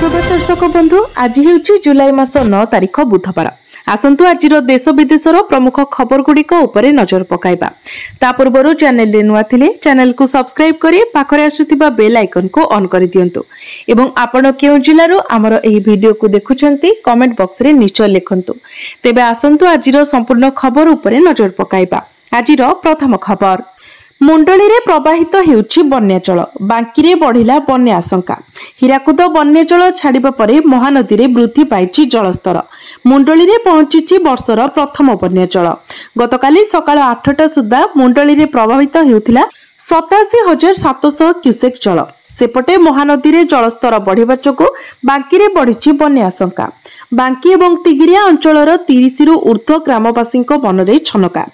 सुप्रभात दर्शक बंधु आज हेउची जुलाई मास 9 तारिख बुधवार आसंतु आज देश विदेशर प्रमुख खबर गुड़िक उपरे नजर पकाइबा। ता पूर्व चैनल रे नुआ थिले चैनल को सब्सक्राइब करी पाखरे आसुतिबा बेल आइकन को ऑन करि दियंतु एवं आपण केउ जिल्लारो हमर एही वीडियो को देखुचंती कमेंट बॉक्स रे निश्चय लिखंतु। तेबे आसंतु आजिरो संपूर्ण खबर उपरे नजर पकाइबा। आजिरो प्रथम खबर मुंडली रे प्रवाहित हेउछि बन्याचल बांकीरे बढ़िला बन्या आशंका। हीराकुद बन्याचल छाड़िबा परे महानदी रे वृद्धि पाइछि जलस्तर। मुंडली रे पहुंचिछि वर्षर प्रथम बन्याचल। गतकाली सकाळ 8टा सुद्धा मुंडली रे प्रभावित हेउथिला 87,700 क्यूसेक जल। सेपटे महानदी रे जलस्तर बढ़िबा जोगु बांकी रे बढ़िछि बन्या आशंका। बांकी एवं तिगिरिया अंचलर 30 रु ऊर्ध्व ग्रामवासी मनरे छनका।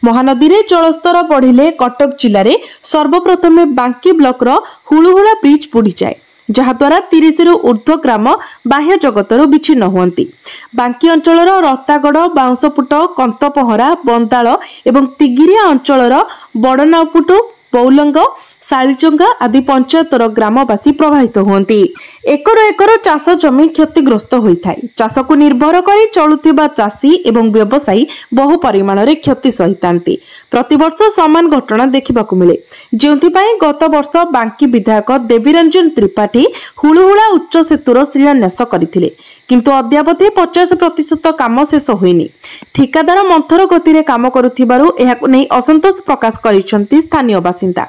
महानदी रे जलस्तर बढ़िले कटक जिले में सर्वप्रथमे बांकी ब्लॉक रो हुलुहुला ब्रिज बुड़ी जाए जहाद्वारा 30 रु ऊर्ध्व ग्राम बाह्य जगतर विच्छिन्न हुअंती। बांकी अंचलर रत्तागड़ बाउंसपुट कंतपहरा बंदाल एवं तिगिरिया अंचलर बड़नापुट बौलंग सालीचंगा आदि पंचायतर ग्रामवासी प्रभावित हुअंती। एकर एकर चाष जमी क्षतिग्रस्त होइथाय। चाष को निर्भर करी चलुथिबा चाषी एवं व्यवसायी बहु परिमाण रे क्षति सहितांती। प्रतिवर्ष समान घटना देखिबाकू मिले जेउथिपाई गत वर्ष बांकी विधायक देवीरंजन त्रिपाठी हुलुहुला उच्च सेतुर शिलान्यास करथिले किंतु अद्यावधि 50% काम शेष होइनी। ठिकादार मंथर गति रे काम करुथिबारु एहाकु नै असंतोष प्रकाश करिसंती स्थानीय बासिंदा।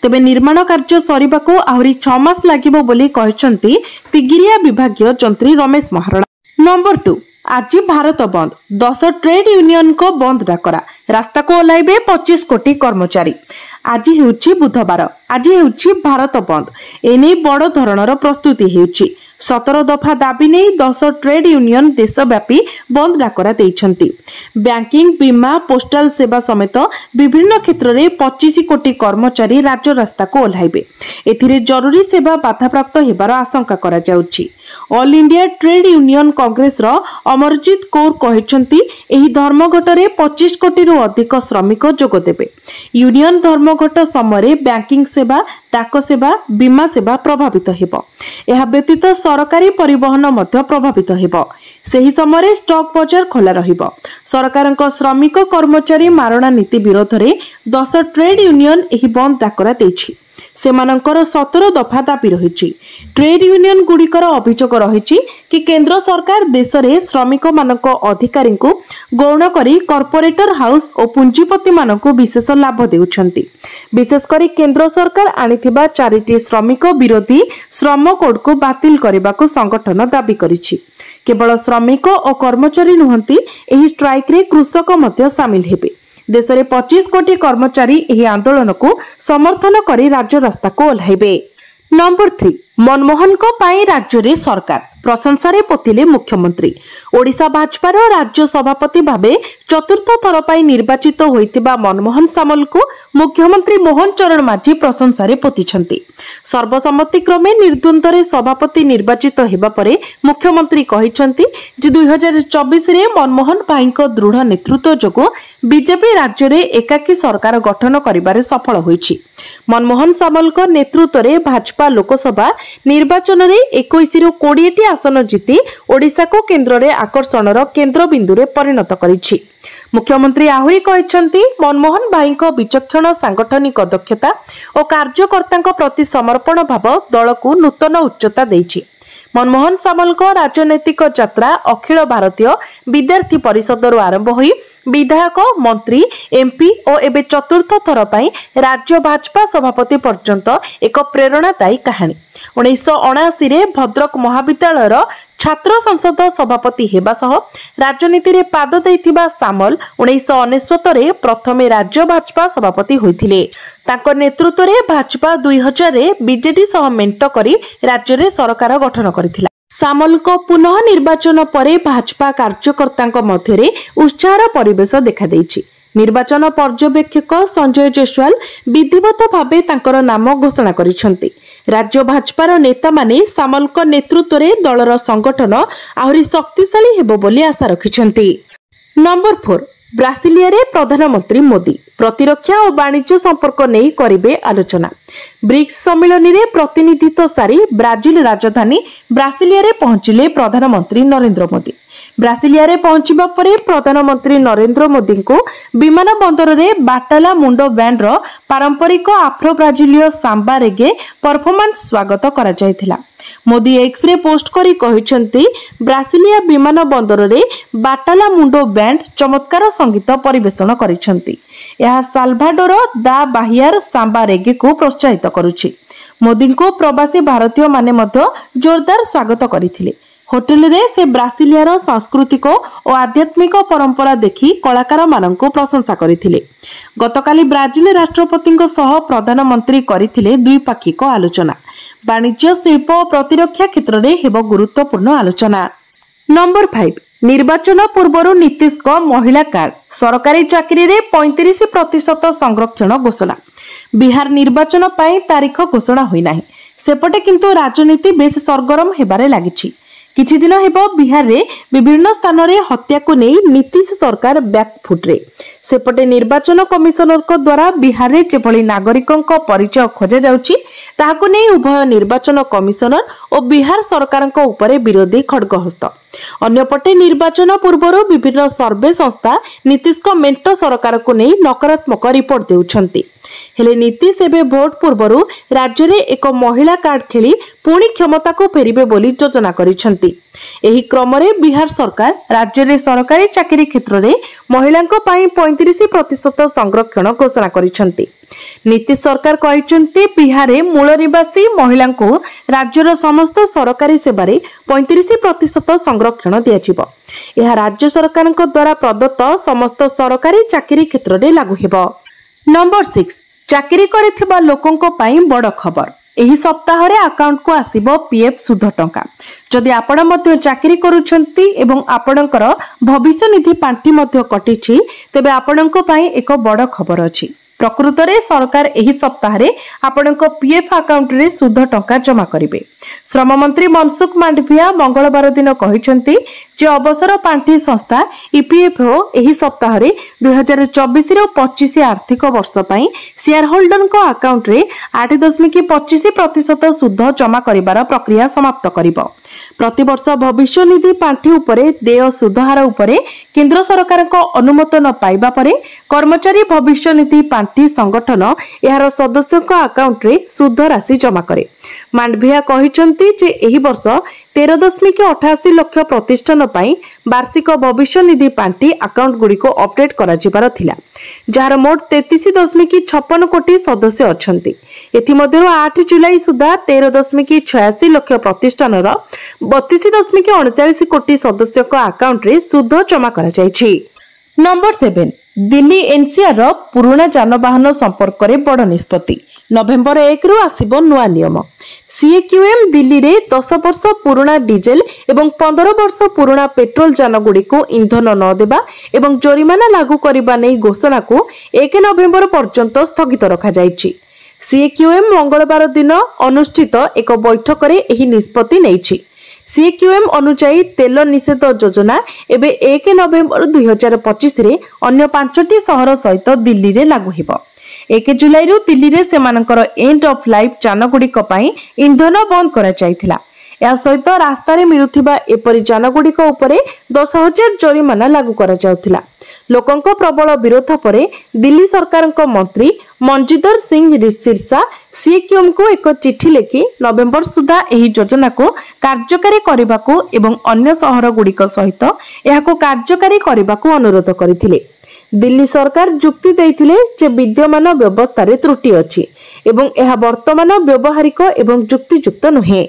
तेबे निर्माण कार्य सरीबाकू आहुरी 6 मास लागिबो बोली कहिसंती तिगिरिया विभागीय जंत्री रमेश महाराणा। नंबर 2 आज भारत बंद 10 ट्रेड यूनियन को बंद डाकरा रास्ता को ओलाइबे 25 कोटी कर्मचारी। आज हेउछि बुधवार आज हेउछि भारत बंद एने बड़ धरणर प्रस्तुति हेउछि। 17 दफा दाबी नै 10 ट्रेड यूनियन देशव्यापी बंद डाकरा दैछंती। बैंकिंग बीमा पोस्टल सेवा समेत विभिन्न क्षेत्र में 25 कोटी कर्मचारी राज्य रास्ता को ओलाइबे। एथिरे जरूरी सेवा बाधाप्राप्त हेबार आशंका करा जाउछि। All India trade union congress रो अमरजीत कौर कहिसंती एही धर्मघट रे 25 कोटी रु अधिक श्रमिक जोग देबे। यूनियन धर्मघट समय बैंकिंग सेवा डाक सेवा बीमा सेवा प्रभावित हेबो। एहा व्यतीत सरकारी परिवहन मध्य प्रभावित हेबो। सेही समय स्टॉक बाजार खोला रहिबो। सरकारक श्रमिक कर्मचारी मारणा नीति विरोध रे 10 ट्रेड यूनियन एही बंद डाकरा दैछि। सेमानंकर 17 दफा दाबी रहिछि। ट्रेड यूनियन गुड़िकर अभियोग रहिछि कि केंद्र सरकार देश रे श्रमिक मानक अधिकारी को गौण करी कॉर्पोरेटर हाउस और पुंजीपति मानक विशेष लाभ देउछंती। विशेषकर केंद्र सरकार आनिथिबा 4टी श्रमिक विरोधी श्रम कोड को बातिल करबाकू संगठन दाबी करिछि। केवल श्रमिक और कर्मचारी नुहंती एही स्ट्राइक रे कृषक मध्य शामिल हेबे। देश में 25 कोटी कर्मचारी एही आंदोलन को समर्थन करी राज्य रास्ता को ओल्हाइबे। नंबर 3 मनमोहन को पाई राज्य रे सरकार प्रशंसा पोथिले मुख्यमंत्री। ओडिशा भाजपार राज्य सभापति भावे चतुर्थ थर पाई निर्वाचित होइतिबा मनमोहन सामल को मुख्यमंत्री मोहन चरण माझी प्रशंसा पोथिछंती। सर्वसम्मति क्रमे निर्द्वंद्व रे सभापति निर्वाचित हेबा परे मुख्यमंत्री कहिछंती जे 2024 रे मनमोहन भाई दृढ़ नेतृत्व जोगो बीजेपी राज्य रे एकाकी सरकार गठन करिबारे सफल होइछि। मनमोहन सामल को नेतृत्व रे भाजपा लोकसभा निर्वाचन रे 21 रु 20 आसन जीति ओडिशा को केंद्र रे आकर्षणर केंद्र बिंदु रे परिणत करिछि। मुख्यमंत्री आहुरी कहिसंती मनमोहन भाई को विचक्षण सांगठनिक दक्षता और कार्यकर्ता प्रति समर्पण भाव दल को नूतन उच्चता देछि। मनमोहन सामल को राजनैतिक यात्रा अखिल भारतीय विद्यार्थी परिषद आरंभ होई विधायक मंत्री एमपी और एबे चतुर्थ थर पाई राज्य भाजपा सभापति पर्यंत एक प्रेरणादायी कहानी। 1979 रे भद्रक महाविद्यालय छात्र संसद सभापति हेबा सह राजनीति रे पाद दैथिबा सामल 1999 रे प्रथमे राज्य भाजपा सभापति होइथिले। तांको नेतृत्व रे भाजपा 2000 रे बीजेडी सह मेंट करी राज्य रे सरकार गठन करथिला। सामल को पुनः निर्वाचन परे भाजपा कार्यकर्ता मध्य उत्साहर परिवेश देखा देइछि। निर्वाचन पर्यवेक्षक संजय जयसवाल विधिवत भावे तांकर नाम घोषणा करिसंती। राज्य भाजपार नेता माने सामल को नेतृत्व रे दलर संगठन आहुरी शक्तिशाली हेबो बोली आशा रखिसंती। नंबर 4 ब्रासिलिया रे प्रधानमंत्री मोदी प्रतिरक्षा और वाणिज्य संपर्क नहीं करिवे आलोचना। ब्रिक्स सम्मेलन में प्रतिनिधित्व सारी ब्राजिल राजधानी ब्रासिलिया रे पहुंचिले प्रधानमंत्री नरेंद्र मोदी। ब्रासिलिया रे पहुंचिबा परे प्रधानमंत्री नरेंद्र मोदी को विमान बंदर रे बाटाला मुंडो बैंड रो पारंपरिक आफ्रो ब्राजिलियो सांबा रेगे परफॉर्मेंस स्वागत करा जायथिला। मोदी एक्स रे पोस्ट करी कहिसंती ब्रासिलिया विमान बंदर रे बाटाला मुंडो बैंड चमत्कार संगीत परिवेषण करिसंती। यह साल्भाडोर दा बाहियार सांबा रेगे को प्रोत्साहित करुछि। मोदी को प्रवासी भारतीय माने मध्य जोरदार स्वागत करिथिले। होटेल रे से ब्रासिलियार सांस्कृतिक और आध्यात्मिक परंपरा देखि कलाकार माननको प्रशंसा करिथिले। गतकाली ब्राजिल राष्ट्रपति सह प्रधानमंत्री करिथिले द्विपाक्षिक आलोचना। वाणिज्य शिल्प और प्रतिरक्षा क्षेत्र में हेब गुरुत्वपूर्ण आलोचना। नंबर 5 निर्वाचन पूर्व नीतीश को महिला कार्ड सरकारी चाकरी रे 35% संरक्षण घोषणा। बिहार निर्वाचन पाई तारीख घोषणा होई नाही। सेपटे किंतु राजनीति बेस सरगरम हेबारे लागिछि। किछि दिन हेबो बिहार रे विभिन्न स्थान रे हत्या को नहीं नीतीश सरकार बैकफुट रे। सेपटे निर्वाचन कमिशनर को द्वारा बिहार रे जेभली नागरिकों को परिचय खोजा जाउछि ताहाको नहीं उभय निर्वाचन कमिशनर और बिहार सरकार को उपरे विरोधी खड़गहस्त। अन्यपटे निर्वाचन पूर्व विभिन्न सर्वे संस्था नीतीश को मेंट सरकार को नहीं नकारात्मक रिपोर्ट देउछंती। हेले नीतीश एबे भोट पूर्व राज्य रे एक महिला कार्ड खेली पुणी क्षमता को फेरिबे बोली योजना करिसंती। एही क्रम रे बिहार सरकार राज्य रे सरकारी चाकरी क्षेत्र रे महिलांको पाई 35% संरक्षण घोषणा करिसंती। नीतीश सरकार कहिसंती बिहार रे मूल निवासी महिलांको राज्यर समस्त सरकारी सेवारे 35% संरक्षण दियाजिबो। यह राज्य सरकारक द्वारा प्रदत्त समस्त सरकारी चाकरी क्षेत्र रे लागू हेबो। नंबर 6 चाकरी करिथिबा लोकंको पाई बड़ खबर। एही सप्ताह रे अकाउंट को आसीबो पीएफ सुध टंका। जदि आपण मध्य चाकरी करूछंती एवं आपणकर भविष्य निधि पांठी मध्य कटिछि तेबे आपणको पाई एक बड़ खबर अछि। प्रकृत रे सरकार एही सप्ताह रे आपणको पीएफ अकाउंट रे सुध टंका जमा करिवे। श्रम मंत्री मनसुख मांडविया मंगलवार दिन कहिसंती जे अवसर पांठी संस्था ईपीएफओ एही सप्ताह रे 2024 रो 25 आर्थिक वर्ष पई शेयर होल्डर को अकाउंट रे 8.25% सुध जमा करिवार प्रक्रिया समाप्त करिवो। प्रतिवर्ष भविष्य निधि पांठी उपरे देय सुध हार उपरे केंद्र सरकार को अनुमोदन पाइबा परे कर्मचारी भविष्य निधि पांठी संगठन यार सदस्यों अकाउंट रे सुध राशि जमा करे। मांडविया कहिसंती जे एही वर्ष 13.88 लाख प्रतिष्ठान पाई वार्षिक भविष्य निधि पांठी अकाउंट गुडी को अपडेट करा जिबार थिला, जार मोट 33.56 कोटी सदस्य अछंती। एथि मध्यरु 8 जुलाई सुधा 13.86 लाख प्रतिष्ठान रो 32.39 कोटी सदस्य अकाउंट रे सुध जमा करा जायछि। नंबर 7 दिल्ली एनसीआर पुराना जानवाहन संपर्क में बड़ निष्पत्ति। नवेम्बर 1 रु आसिबो नुआ नियम। सीएक्यूएम दिल्ली रे 10 वर्ष पुराना डीजेल एवं 15 वर्ष पुराना पेट्रोल यान गुडी को इंधन न देबा एवं जोरिमाना लागू करबा नै घोषणा को 1 नवेम्बर पर्यंत स्थगित रखा जायछि। सीएक्यूएम मंगलवार दिन अनुष्ठित एक बैठक रे एही निष्पत्ति नैछि। सीएक्यूएम अनुसायी तेल निषेध योजना एबे 1 नवेम्बर 2025 रे अन्य 5टी शहर सहित दिल्ली रे लागू हेबो। 1 जुलाई रु दिल्ली रे सेमानकर एंड ऑफ लाइफ यान गुडीक पई इंधन बंद करा जायथिला। या सहित रास्ता रे मिलुथिबा एपरि यान गुडीक उपरे 10,000 जोरिमाना लागू करा जाउथिला। लोकंको प्रबल विरोध परे दिल्ली सरकार मंत्री मनजिंदर सिंह सिरसा सीएक्यूएम को एक चिठी लिखि नवेम्बर सुधा एही योजना को कार्यकारी करबाको एवं अन्य शहर गुडीक सहित एहाको कार्यकारी करबाको अनुरोध करथिले। दिल्ली सरकार जुक्ति देइथिले जे विद्यमान व्यवस्था रे त्रुटि अछि एवं एहा वर्तमान व्यवहारिक एवं जुक्तियुक्त नुहे।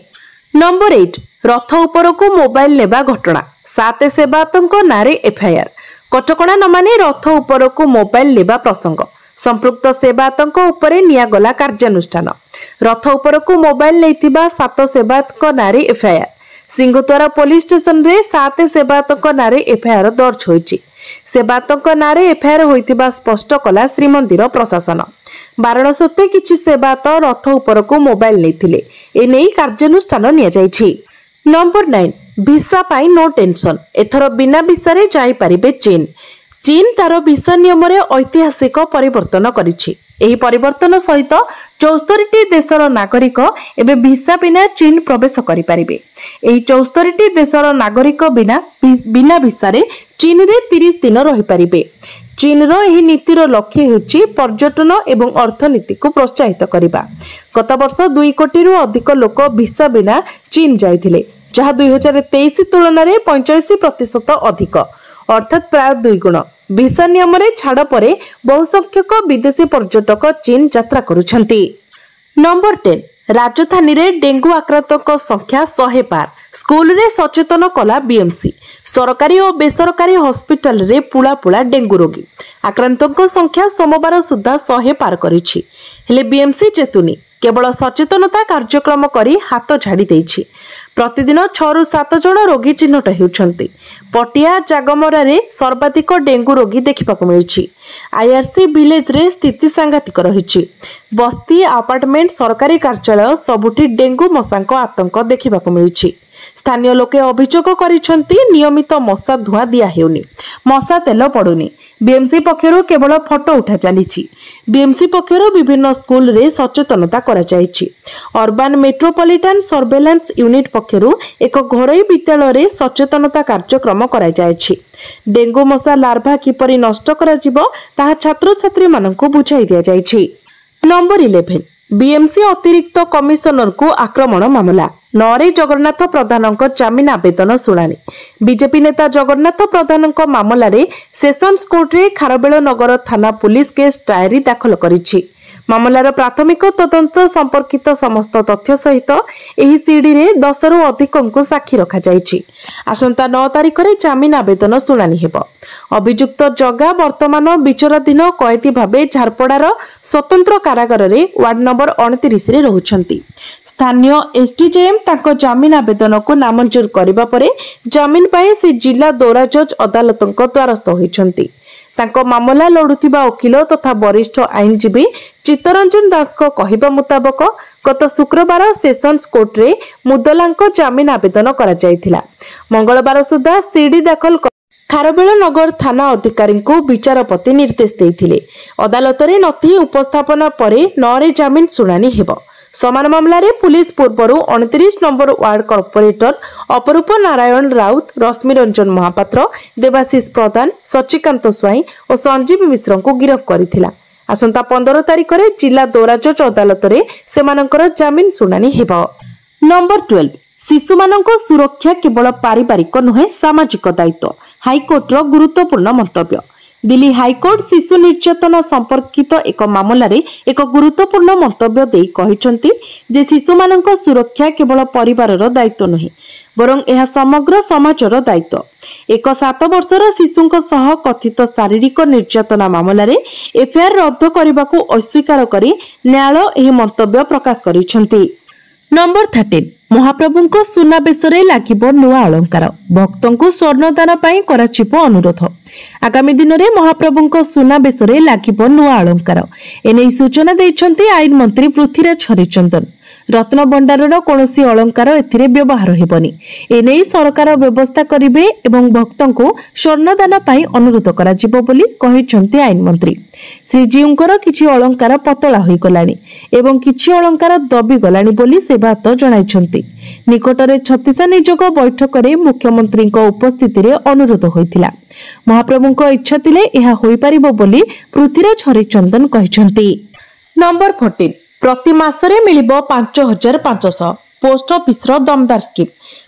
नंबर 8 रथ उपर को मोबाइल नेबा घटना 7 सेवायतों नारे एफआईआर। कटकणा न माने रथ उपर को मोबाइल नेबा प्रसंग संपृक्त सेवायतों उपरे नियागला कार्यानुष्ठान। रथ उपर को मोबाइल नैतिबा 7 सेवायतों नारे एफआईआर। सिंहद्वारा पुलिस स्टेशन रे 7 सेवायतों नारे एफआईआर दर्ज होईछि। सेवायतों नारे एफआईआर होइतिबा स्पष्ट कला श्रीमंदिर प्रशासन। बारण सत्वे किछि सेवायत रथ उपर को मोबाइल नैथिले एनै कार्यानुष्ठान निया जाईछि। नंबर 9 भिसा पाई नो टेंशन एथर बिना भिसा रे जाई परिबे चीन। चीन तार भिसा नियम ऐतिहासिक परिवर्तन करिछि। एही परिवर्तन सहित 74टी देशर नागरिक एवं भिसा बिना चीन प्रवेश करि परिबे। एही 74टी देशर नागरिक बिना भिसारे चीन रे 30 दिन रहि परिबे। चीन रो एही नीतिर लक्ष्य हेउछि पर्यटन एवं अर्थनीति को प्रोत्साहित करिबा। गत वर्ष 2 कोटी रु अधिक लोक भिसा बिना चीन जाइथिले, जहा 2023 तुलन में 85% अधिक, अर्थात प्राय 2 गुण। भिसा नियम रे छाड़ परे बहुसंख्यक विदेशी पर्यटक चीन यात्रा करुछंती। नंबर 10, राजधानी रे डेंगू आक्रांतक संख्या 100 पार। स्कूल रे सचेतन कला बीएमसी। सरकारी और बेसरकारी हॉस्पिटल रे पुला पुला डेंगू रोगी। आक्रांतक संख्या सोमवार सुधा 100 पार करिछि। हेले बीएमसी चेतुनी केवल सचेतनता कार्यक्रम करी हाथ झाड़ी देछि। प्रतिदिन 6 ରୁ 7 जन रोगी चिन्हट हेउछंती। पटिया जागमरा रे सर्वाधिक डेंगू रोगी देखिबाकु मिलिछि। आईआरसी विलेज रे स्थिति सांघातिक रहिछि। बस्ती, अपार्टमेंट, सरकारी कार्यालय सबुठी डेंगू मशांक आतंक देखिबाकु मिलिछि। स्थानीय लोके अभियोग करिसंती नियमित मशा धुआ दिया हेउनी, मशा तेल पडुनी। बीएमसी पक्षरु केवल फोटो उठा चलीछि। बीएमसी पक्षरु विभिन्न स्कूल रे सचेतनता करा जायछि। अर्बन मेट्रोपॉलिटन सर्वेलेंस यूनिट पक्षरु एक घरोई विद्यालय रे सचेतनता कार्यक्रम करा जायछि। डेंगू मशा लार्भा किपरि नष्ट करा जिवो ताहा छात्र छात्री माननकु बुझाई दिया जायछि। नंबर 11, बीएमसी अतिरिक्त कमिशनर को आक्रमण मामला। नरे जगन्नाथ प्रधानक जामिन आवेदन शुणाणी। बीजेपी नेता जगन्नाथ प्रधानक मामला रे सेशंस कोर्ट रे खारबेल नगर थाना पुलिस केस डायरी दाखल करिछि। मामलार प्राथमिक तदंत संपर्कित समस्त तथ्य सहित एही सीडी रे 10 रु अधिक साक्षी रखा जायछि। आसंता 9 तारिख रे जामिन आवेदन शुणाणी हेबो। अभियुक्त जगा वर्तमान विचाराधीन कैदी भाबे झारपड़ार स्वतंत्र कारागार रे वार्ड नंबर 29 रे रहुछंती। स्थानीय एसडीजेएम ताको जामिन आवेदन को नामंजूर करिबा परे जामिन पाए से जिला दौरा जज अदालतक द्वारस्थ होइछंती। ताको मामला लड़ुथिबा वकील तथा वरिष्ठ आईनजीवी चित्तरंजन दास को कहिबा मुताबक गत शुक्रवार सेशंस कोर्ट रे मुदलांको जामिन आवेदन करा जायथिला। मंगलवार सुधा सीडी दाखल खारबेल नगर थाना अधिकारी को विचारपति निर्देश देथिले। अदालत रे नथी उपस्थापना परे 9 रे जामिन शुणाणी हेबो। समान मामला रे पुलिस पूर्वर 29 नंबर वार्ड कॉर्पोरेटर अपरूप नारायण राउत, रश्मि रंजन महापात्र, देवाशीष प्रधान, सचिकांत स्वाई और संजीव मिश्र को गिरफ्त करथिला। आसंता 15 तारिख रे जिला दौरा जज अदालत रे सेमानकर जामिन शुणाणी हेबो। नंबर 12, शिशु मानक सुरक्षा केवल पारिवारिक नुहे सामाजिक दायित्व। हाईकोर्ट रो गुरुत्वपूर्ण मंतव्य। दिल्ली हाईकोर्ट शिशु निर्यातन संपर्कित एक मामला रे एक गुरुत्वपूर्ण मंतव्य देई कहिसंती जे शिशु मानक सुरक्षा केवल परिवारर दायित्व नुहे बरं यह समग्र समाजर दायित्व। एक 7 वर्षर शिशुंक सह कथित शारीरिक निर्यातना मामला रे एफआईआर रद्द करबाकू अस्वीकार करी न्यायालय एही मंतव्य प्रकाश करिसंती। नंबर 13, महाप्रभुंको सुनाबेशरे लागिबो नुआ अलंकार। भक्तंको स्वर्णदान पाई कराचिबो अनुरोध। आगामी दिन में महाप्रभुंको सुनाबेशरे लागिबो नुआ अलंकार। एने सूचना दैछंती आईन मंत्री पृथ्वीराज हरिचंदन। रत्न भंडारर कोनोसी अलंकार एथिरे व्यवहार हेबनी। एने सरकार व्यवस्था करिवे एवं भक्तंको स्वर्णदान पाई अनुरोध कराजिबो बोली कहिसंती आईन मंत्री। श्रीजीउंकर किछि अलंकार पतला होई गलानी एवं किछि अलंकार दबी गलानी बोली से बात जणाइछंती। निकटरे छत्तीस निजोग बैठक रे मुख्यमंत्री उपस्थिति रे अनुरोध होइथिला। महाप्रभुंको इच्छा थिले एहा होई परिबो बोली पृथ्वीराज हरिचंदन कहिसंती। नंबर 14, प्रति मासरे मिलिबो 5500। पोस्ट ऑफिस रो दमदार स्कीम।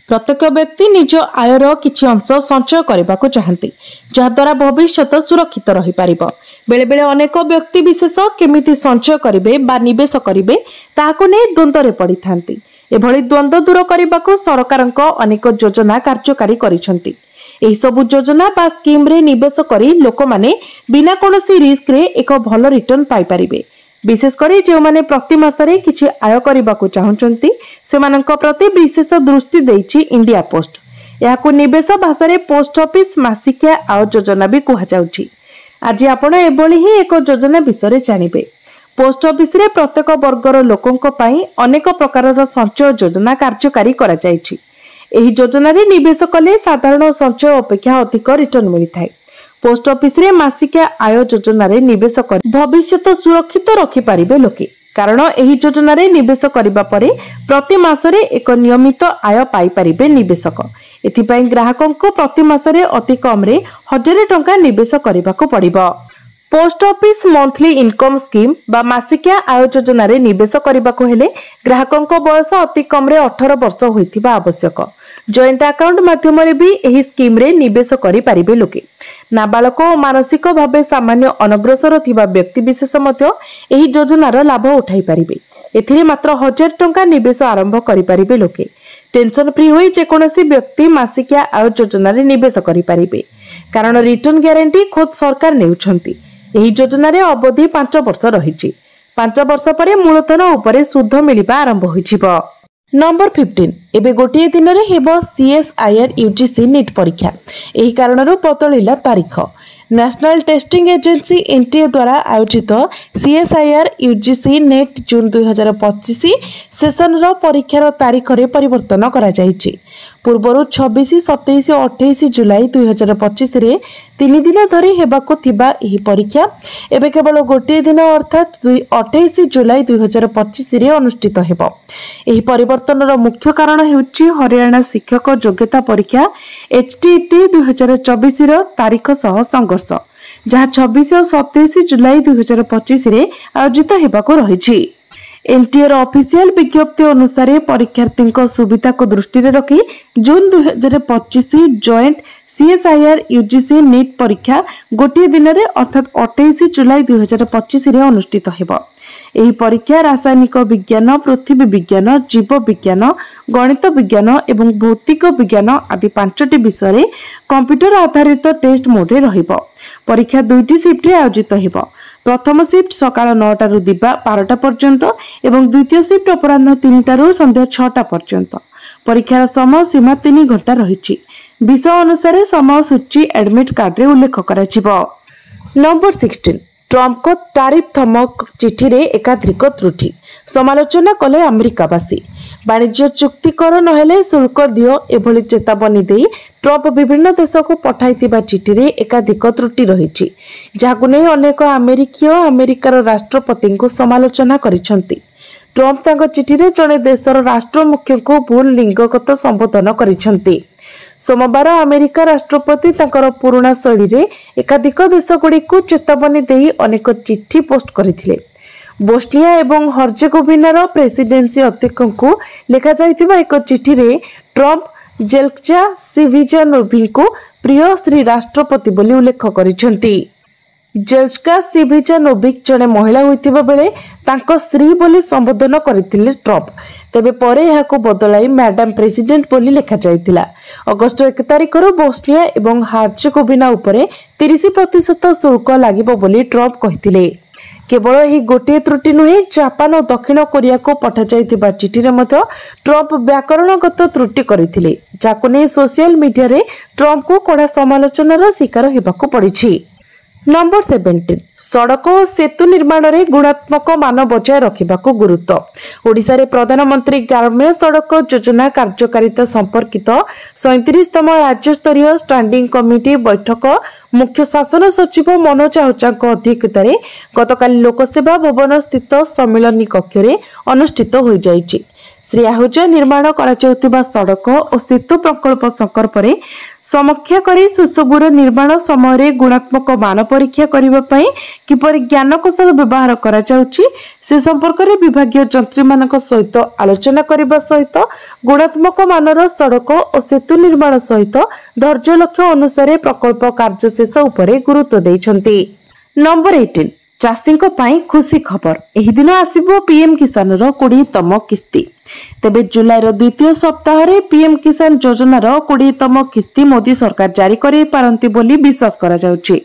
प्रत्येक व्यक्ति निज आयर किछि अंश संचय करबाकू चाहंती, जहाद्वारा भविष्यत सुरक्षित रही पारिबो। बेले बेले अनेक व्यक्ति विशेष केमिति संचय करिवे बा निवेश करिवे ताहाको नै द्वंद्वरे पड़िथांती। एभଳି द्वंद्व दूर करबाकू सरकारक अनेक योजना कार्यकारी करिसंती। एही सब योजना बा स्कीम रे निवेश करी लोक माने बिना कोनोसी रिस्क रे एक भल रिटर्न पाई पारिबे। विशेषकर जो माने प्रति मासरे किछि आय करबाकू चाहउचंती सेमानक प्रति विशेष दृष्टि देछि इंडिया पोस्ट। याकू निवेश भाषा रे पोस्ट ऑफिस मासिकिया आय योजना भी कहा जाउछि। आज आपण एभଳି ही एक योजना विषय जानिबे। पोस्ट ऑफिस रे प्रत्येक वर्गर लोकंक पई अनेक प्रकारर संचय योजना कार्यकारी करा जायछि। एही योजना रे निवेश कले साधारण संचय अपेक्षा अधिक रिटर्न मिलिथाय। पोस्ट ऑफिस रे मासिकिया आय योजना रे निवेश कर भविष्य सुरक्षित रखि पारिबे लोके, कारण एही योजना रे निवेश करिबा परे प्रति मासरे एक नियमित आय पाई पारिबे निवेशक। एथिपई ग्राहकंको प्रति मासरे अति कम रे 1000 टंका निवेश करिबाको पड़िबो। Post office monthly income scheme बा मासिकिया आय योजना रे निवेश करिबाको हेले ग्राहकंको बयस अति कम रे 18 वर्ष होइथिबा आवश्यक। जॉइंट अकाउंट माध्यम रे भी एही स्कीम रे निवेश करि पारिबे लोके। नाबालक और मानसिक भावे सामान्य अनग्रसर थिबा व्यक्ति विशेष मध्य एही योजनार लाभ उठाई पारिबे। एथिरे मात्र 1000 टंका निवेश आरंभ करि पारिबे लोके। टेंशन फ्री होई जेकोनोसी व्यक्ति मासिकिया आय योजना रे निवेश करि पारिबे, कारण रिटर्न गारंटी खुद सरकार नेउछंती। एही योजना रे अवधि 5 वर्ष रहिछि। 5 वर्ष परे मूलधन उपरे सुध मिलिबा आरंभ होइछिबो। नंबर 15 एबे गोटे दिन रे हेबो सीएसआईआर यूजीसी नीट परीक्षा। एही कारणरू बदलिला तारीख। नेशनल टेस्टिंग एजेंसी एनटीए द्वारा आयोजित सीएसआईआर यूजीसी नेट जून 2025 सेशन रो परीक्षार तारीख रे परिवर्तन करा जायछि। पूर्वरु 26, 27 और 28 जुलाई 2025 रे 3 दिन धरि हेबाको थिबा एही परीक्षा एबे केवल गोटे दिन अर्थात 28 जुलाई 2025 रे अनुष्ठित हेबो। एही परिवर्तनर मुख्य कारण हेउछि हरियाणा शिक्षक योग्यता परीक्षा एचटीईटी 2024 रो तारीख सह संघर्ष, जहाँ 26 और 27 जुलाई 2025 रे आयोजित हेबाको रहिछि। एनटीए ऑफिशियल विज्ञप्ति अनुसार परीक्षार्थी सुविधा को दृष्टि रखी जून 2025 जॉइंट सीएसआईआर यूजीसी नीट परीक्षा गोटे दिन में अर्थात 28 जुलाई 2025 रे अनुष्ठित हेबो। एही परीक्षा रासायनिक विज्ञान, पृथ्वी विज्ञान, जीव विज्ञान, गणित विज्ञान एवं भौतिक विज्ञान आदि 5टी विषय रे कंप्यूटर आधारित टेस्ट मोड रे रहिबो। परीक्षा 2टी शिफ्ट रे आयोजित हेबो। प्रथम शिफ्ट सकाळ 9टा रु दिबा 12टा पर्यंत एवं द्वितीय शिफ्ट अपराह्न 3टा रु संध्या 6टा पर्यंत। परीक्षार समय सीमा 3 घंटा रहिछि। विषय अनुसार समय सूची एडमिट कार्ड रे उल्लेख कराजिबो। नंबर 16 ट्रम्प को तारिफ धमक चिठी रे एकाधिक त्रुटि समालोचना कले अमेरिकावासी। वाणिज्य चुक्तिकर नहेले शुल्क दियो एभली चेतावनी दे ट्रम्प विभिन्न देश को पठाइतिबा चिठी रे एकाधिक त्रुटि रहिछि, जाहाकु नै अनेक अमेरिकीय अमेरिकार राष्ट्रपति को समालोचना करिसंती। ट्रम्प तांको चिठी रे जने देशर राष्ट्र मुख्य को भूल लिंगगत संबोधन करिसंती। सोमवार अमेरिका राष्ट्रपति तांकर पुराणा शैली रे एकाधिक देशगुड़ी को चेतावनी देई अनेक चिठी पोस्ट करथिले। बोस्निया एवं हर्जेगोविनार प्रेसिडेंसी अध्यक्ष को लेखा जाइतिबा एक चिठी रे ट्रम्प जेल्का सिविजानोविक को प्रिय श्री राष्ट्रपति बोली उल्लेख करिसंती। जेल्का सिविजानोविक जने महिला होइतिबा बेले तांको स्त्री बोली संबोधन करथिले ट्रम्प। तेबे परे याको बदलाई मैडम प्रेसिडेंट बोली लेखा जाइतिला। अगस्त 1 तारिख रो बोस्निया एवं हर्जेगोविना उपरे 30% शुल्क लागिबो बोली ट्रम्प कहितिले। केवल यही गोटे त्रुटि नुहे, जापान और दक्षिण कोरिया को पठा जाइतिबा चिठी रे मध्य ट्रम्प व्याकरणगत त्रुटि करथिले, जाको नै सोशल मीडिया रे ट्रम्प को कड़ा समालोचनार शिकार हेबाको पड़िछि। नंबर 17 सड़क और सेतु निर्माण रे गुणात्मक मान बजाय रखिबाको गुरुत्व। ओडिशा रे प्रधानमंत्री ग्राम्य सड़क योजना कार्यकारिता संपर्कित 37तम राज्य स्तरीय स्टैंडिंग कमिटी बैठक मुख्य शासन सचिव मनोज आहुजा अध्यक्षतार गतकाली लोकसेवा भवन स्थित सम्मिलनी कक्ष रे अनुष्ठित हो जाइछि। श्री आहुजा निर्माण करा सड़क और सेतु प्रकल्प संकल्प समीक्षा करी सेसबुर निर्माण समय गुणात्मक मान परीक्षा करने किपरि ज्ञान कौशल व्यवहार करा जाउछि से संपर्क में विभागीय जंत्री मानक सहित आलोचना करने सहित गुणात्मक मानर सड़क और सेतु निर्माण सहित धैर्य लक्ष्य अनुसार प्रकल्प कार्य शेष उपरे गुरुत्व दैछन्ति। नंबर 18 चाषी खुशी खबर एही दिन आसिबो पीएम किसान रो 20तम किस्ती। तेबे जुलाई रो द्वितीय सप्ताह रे पीएम किसान योजना रो 20तम किस्ती मोदी सरकार जारी करि पारंती बोली विश्वास करा जाउछि।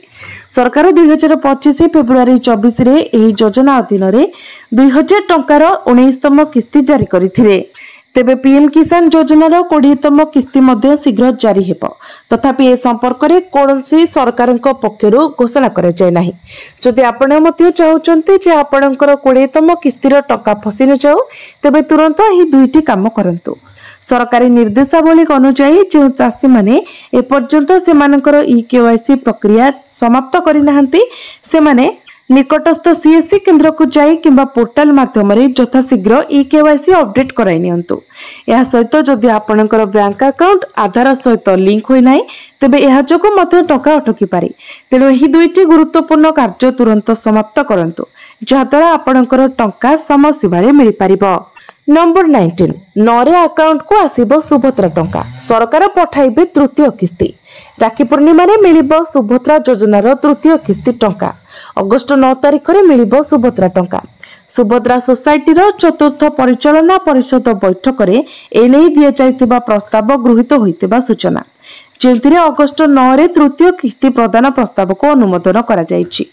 सरकार 2025 फेब्रुआरी 24 रे एही योजना अधीन रे 2000 टंकार 19तम किस्ती जारी करिथिले। तेबे पीएम किसान योजना रो 20तम किस्ती मध्ये शीघ्र जारी हेबो, तथापि ए संपर्क रे कोनसी सरकारक पक्षरु घोषणा करा जाय नाही। जदि आपण मध्ये चाहुचंती जे आपणकर 20तम किस्तीर टका फसी न जाऊ, तेबे तुरंत ही दुईटी काम करंतु। सरकारी निर्देशावली अनुसार जो चाषी माने एपर्यंत सेमानकर ई-केवाईसी प्रक्रिया समाप्त करिनाहंती सेमाने निकटस्थ सीएससी केन्द्र को जाई किंबा पोर्टाल माध्यम यथाशीघ्र ई-केवाईसी अपडेट कराई नियंतु। यह सहित जदि आपणकर बैंक अकाउंट आधार सहित लिंक होई नाही तेबे यह जोगु मध्य टंका अटकी पारे। तेणु एही दुईटी गुरुत्वपूर्ण कार्य तुरंत समाप्त करंतु जहाद्वारा आपणकर टंका समय सीमारे मिल पारिबो। नंबर 19 नरे अकाउंट को आसीबो सुभद्रा टंका सरकार पठाइबे तृतीय किस्ती। राखी पूर्णिमा रे मिलिबो सुभद्रा योजनार तृतीय किस्ती टंका। अगस्त 9 तारिख रे मिलिबो सुभद्रा टंका। सुभद्रा सोसाइटी रो चतुर्थ परिचालना परिषद बैठक रे एने दिया जायतिबा प्रस्ताव गृहीत होइतिबा सूचना जेंतिरे अगस्त 9 रे तृतीय किस्ती प्रदान प्रस्ताव को अनुमोदन करा जायछि।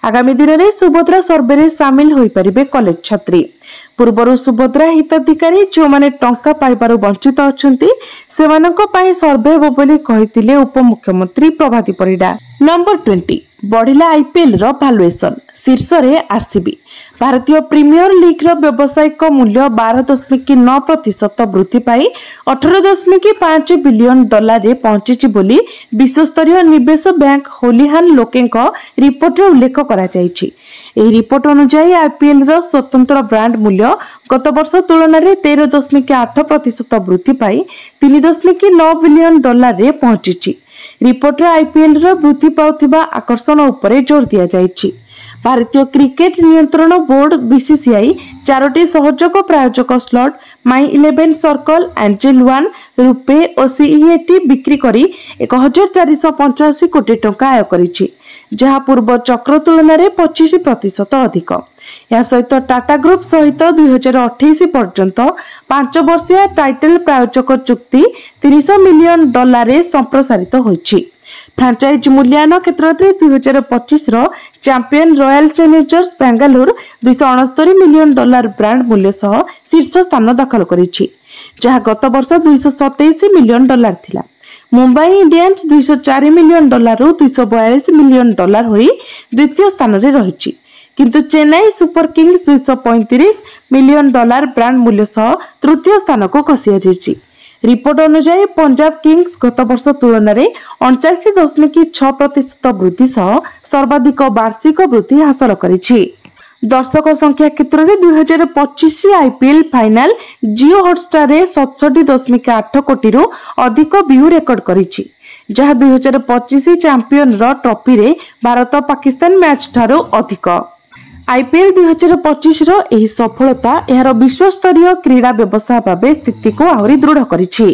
आगामी दिन में सुभद्रा सर्वे रे सामिल होई परिबे कॉलेज छात्री। पूर्वर सुभद्रा हिताधिकारी जो माने टंका पाइबारु वंचित अछंती सेमानक पई सर्वे हो बोली कहितिले उपमुख्यमंत्री प्रभाती परिडा। नंबर 20 बढ़िला आईपीएल रो वैल्यूएशन शीर्ष रे आरसीबी। भारतीय प्रीमियर लीग रो व्यावसायिक मूल्य 12.9% वृद्धि पाई 18.5 बिलियन डॉलर रे पहुंची बोली विश्वस्तरीय निवेश बैंक होलिहान लोकेंक रिपोर्ट रे उल्लेख करा जायछि। एही रिपोर्ट अनुसार आईपीएल रो स्वतंत्र ब्रांड मूल्य गत वर्ष तुलना रे 13.8% वृद्धि पाई 3.9 बिलियन डॉलर रे पहुंची। रिपोर्ट रे आईपीएल रो वृद्धि पाउथिबा आकर्षण उपरे जोर दिया जायछि। भारतीय क्रिकेट नियंत्रण बोर्ड बीसीसीआई 4टी सहयोग प्रायोजक स्लॉट माई 11 सर्कल एंजेल 1 रुपे और सीईएटी बिक्री करी 1485 कोटी टंका आय करिछि जहा पूर्व चक्र तुलना रे 25% अधिक। या सहित टाटा ग्रुप सहित 2028 पर्यंत 5 वर्षीय टाइटल प्रायोजक चुक्ति 300 मिलियन डॉलर रे संप्रसारित होइछि। फ्रांचाइज मूल्यांकन क्षेत्र में 2025 रो champion Royal Challengers Bengaluru 269 million dollar brand मूल्य सह शीर्ष स्थान दखल करिछि जहां गत वर्ष 227 मिलियन डॉलर थिला। मुंबई इंडियंस 204 मिलियन डॉलर रु 242 मिलियन डॉलर होई द्वितीय स्थान रे रहिछि किंतु Chennai super Kings 235 million dollar brand मूल्य सह तृतीय स्थान को खसी आछि। रिपोर्ट अनुसार पंजाब किंग्स गत वर्ष तुलन में 39.6% वृद्धि सह सर्वाधिक वार्षिक वृद्धि हासिल करिछि। दर्शक संख्या क्षेत्र में 2025 आईपीएल फाइनल जियो हॉटस्टार रे 67.8 कोटी रु अधिक व्यू रेकर्ड करिछि जहां 2025 चैंपियन रो ट्रॉफी रे भारत पाकिस्तान मैच ठारो अधिक। आईपीएल 2025 रो एही सफलता एहार विश्वस्तरीय क्रीड़ा व्यवसाय भाबे स्थिति को आहुरी दृढ़ करिछि।